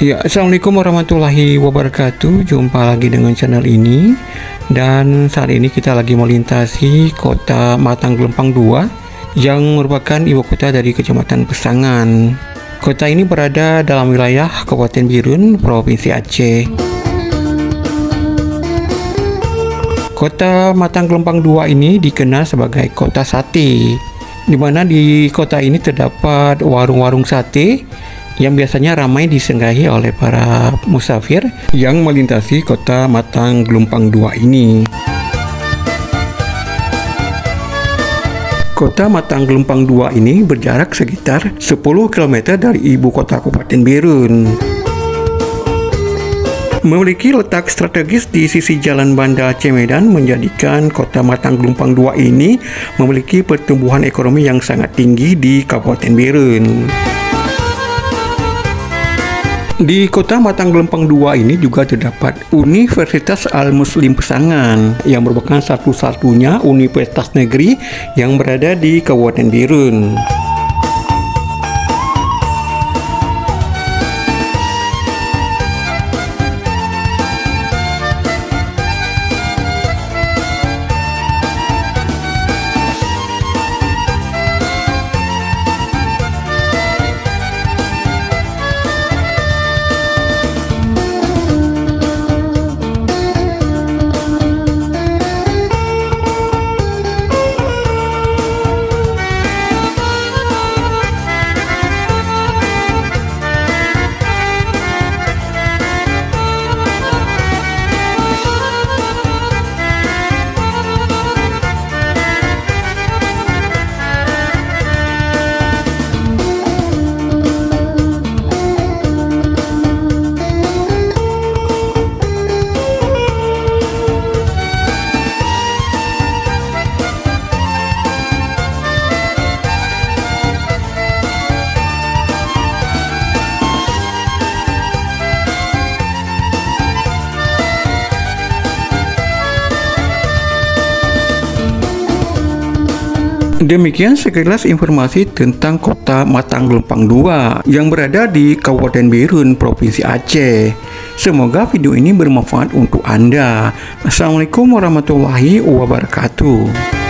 Ya, assalamualaikum warahmatullahi wabarakatuh. Jumpa lagi dengan channel ini. Dan saat ini kita lagi melintasi kota Matang Gelempang 2 yang merupakan ibu kota dari Kecamatan Pesangan. Kota ini berada dalam wilayah Kabupaten Birun, Provinsi Aceh. Kota Matang Gelempang 2 ini dikenal sebagai kota sate, di mana di kota ini terdapat warung-warung sate yang biasanya ramai disinggahi oleh para musafir yang melintasi kota Matang Gelempang 2 ini. Kota Matang Gelempang 2 ini berjarak sekitar 10 km dari ibu kota Kabupaten Birun. Memiliki letak strategis di sisi Jalan Banda Aceh Medan, menjadikan kota Matang Gelempang 2 ini memiliki pertumbuhan ekonomi yang sangat tinggi di Kabupaten Birun. Di kota Matang Gelempang 2 ini juga terdapat Universitas Al-Muslim Pesangan yang merupakan satu-satunya universitas negeri yang berada di Kabupaten Birun. Demikian sekilas informasi tentang kota Matang Gelempang 2 yang berada di Kabupaten Birun, Provinsi Aceh. Semoga video ini bermanfaat untuk Anda. Assalamualaikum warahmatullahi wabarakatuh.